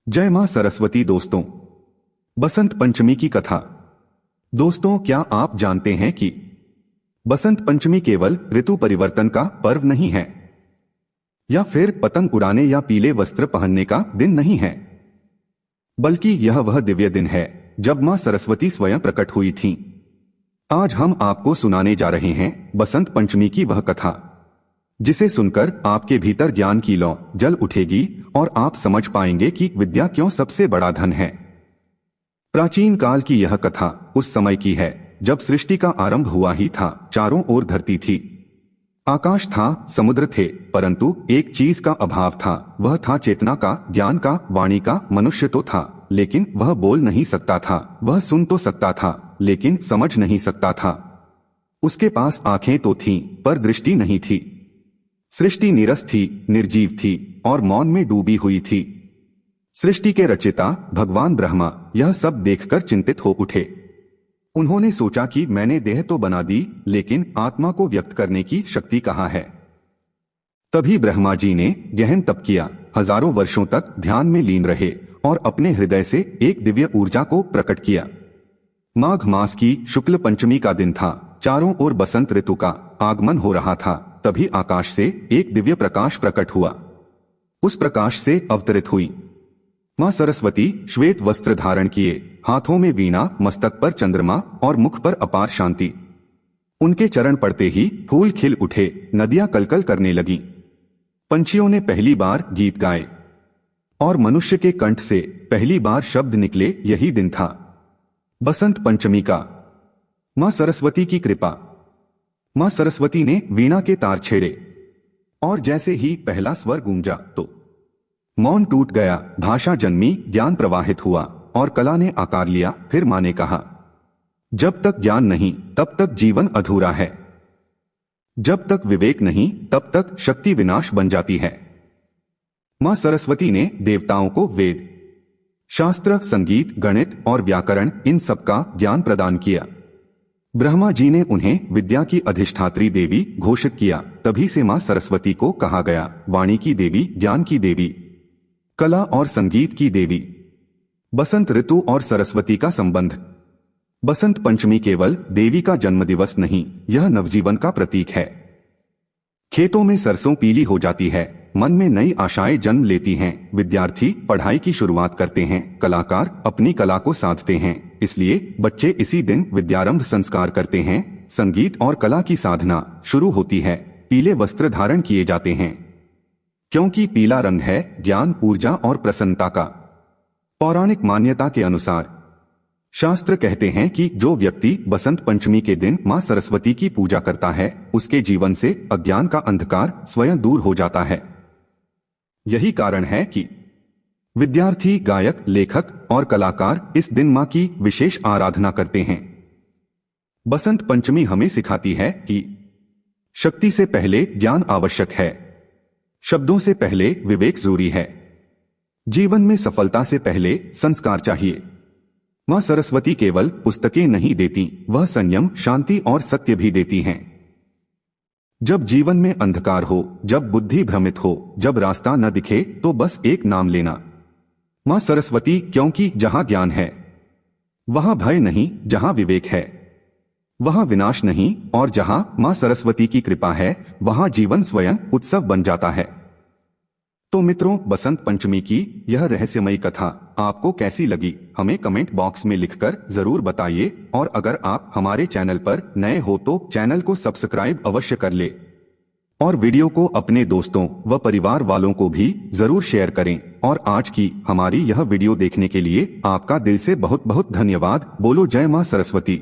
जय मां सरस्वती। दोस्तों, बसंत पंचमी की कथा। दोस्तों, क्या आप जानते हैं कि बसंत पंचमी केवल ऋतु परिवर्तन का पर्व नहीं है, या फिर पतंग उड़ाने या पीले वस्त्र पहनने का दिन नहीं है, बल्कि यह वह दिव्य दिन है जब मां सरस्वती स्वयं प्रकट हुई थीं। आज हम आपको सुनाने जा रहे हैं बसंत पंचमी की वह कथा, जिसे सुनकर आपके भीतर ज्ञान की लौ जल उठेगी और आप समझ पाएंगे कि विद्या क्यों सबसे बड़ा धन है। प्राचीन काल की यह कथा उस समय की है जब सृष्टि का आरंभ हुआ ही था। चारों ओर धरती थी, आकाश था, समुद्र थे, परंतु एक चीज का अभाव था। वह था चेतना का, ज्ञान का, वाणी का। मनुष्य तो था, लेकिन वह बोल नहीं सकता था। वह सुन तो सकता था, लेकिन समझ नहीं सकता था। उसके पास आंखें तो थीं, पर दृष्टि नहीं थी। सृष्टि नीरस थी, निर्जीव थी और मौन में डूबी हुई थी। सृष्टि के रचयिता भगवान ब्रह्मा यह सब देखकर चिंतित हो उठे। उन्होंने सोचा कि मैंने देह तो बना दी, लेकिन आत्मा को व्यक्त करने की शक्ति कहाँ है। तभी ब्रह्मा जी ने गहन तप किया, हजारों वर्षों तक ध्यान में लीन रहे और अपने हृदय से एक दिव्य ऊर्जा को प्रकट किया। माघ मास की शुक्ल पंचमी का दिन था। चारों ओर बसंत ऋतु का आगमन हो रहा था। तभी आकाश से एक दिव्य प्रकाश प्रकट हुआ। उस प्रकाश से अवतरित हुई मां सरस्वती। श्वेत वस्त्र धारण किए, हाथों में वीणा, मस्तक पर चंद्रमा और मुख पर अपार शांति। उनके चरण पड़ते ही फूल खिल उठे, नदियां कलकल करने लगी, पंछियों ने पहली बार गीत गाए और मनुष्य के कंठ से पहली बार शब्द निकले। यही दिन था बसंत पंचमी का। मां सरस्वती की कृपा। मां सरस्वती ने वीणा के तार छेड़े और जैसे ही पहला स्वर गूंजा तो मौन टूट गया, भाषा जन्मी, ज्ञान प्रवाहित हुआ और कला ने आकार लिया। फिर मां ने कहा, जब तक ज्ञान नहीं तब तक जीवन अधूरा है, जब तक विवेक नहीं तब तक शक्ति विनाश बन जाती है। मां सरस्वती ने देवताओं को वेद, शास्त्र, संगीत, गणित और व्याकरण, इन सबका ज्ञान प्रदान किया। ब्रह्मा जी ने उन्हें विद्या की अधिष्ठात्री देवी घोषित किया। तभी से मां सरस्वती को कहा गया वाणी की देवी, ज्ञान की देवी, कला और संगीत की देवी। बसंत ऋतु और सरस्वती का संबंध। बसंत पंचमी केवल देवी का जन्मदिवस नहीं, यह नवजीवन का प्रतीक है। खेतों में सरसों पीली हो जाती है, मन में नई आशाएं जन्म लेती हैं। विद्यार्थी पढ़ाई की शुरुआत करते हैं, कलाकार अपनी कला को साधते हैं। इसलिए बच्चे इसी दिन विद्यारंभ संस्कार करते हैं। संगीत और कला की साधना शुरू होती है। पीले वस्त्र धारण किए जाते हैं, क्योंकि पीला रंग है ज्ञान, ऊर्जा और प्रसन्नता का। पौराणिक मान्यता के अनुसार शास्त्र कहते हैं कि जो व्यक्ति बसंत पंचमी के दिन मां सरस्वती की पूजा करता है, उसके जीवन से अज्ञान का अंधकार स्वयं दूर हो जाता है। यही कारण है कि विद्यार्थी, गायक, लेखक और कलाकार इस दिन मां की विशेष आराधना करते हैं। बसंत पंचमी हमें सिखाती है कि शक्ति से पहले ज्ञान आवश्यक है, शब्दों से पहले विवेक जरूरी है, जीवन में सफलता से पहले संस्कार चाहिए। मां सरस्वती केवल पुस्तकें नहीं देती, वह संयम, शांति और सत्य भी देती हैं। जब जीवन में अंधकार हो, जब बुद्धि भ्रमित हो, जब रास्ता न दिखे, तो बस एक नाम लेना, मां सरस्वती। क्योंकि जहां ज्ञान है वहां भय नहीं, जहां विवेक है वहां विनाश नहीं, और जहां मां सरस्वती की कृपा है वहां जीवन स्वयं उत्सव बन जाता है। तो मित्रों, बसंत पंचमी की यह रहस्यमयी कथा आपको कैसी लगी, हमें कमेंट बॉक्स में लिखकर जरूर बताइए। और अगर आप हमारे चैनल पर नए हो तो चैनल को सब्सक्राइब अवश्य कर ले और वीडियो को अपने दोस्तों व परिवार वालों को भी जरूर शेयर करें। और आज की हमारी यह वीडियो देखने के लिए आपका दिल से बहुत बहुत धन्यवाद। बोलो जय मां सरस्वती।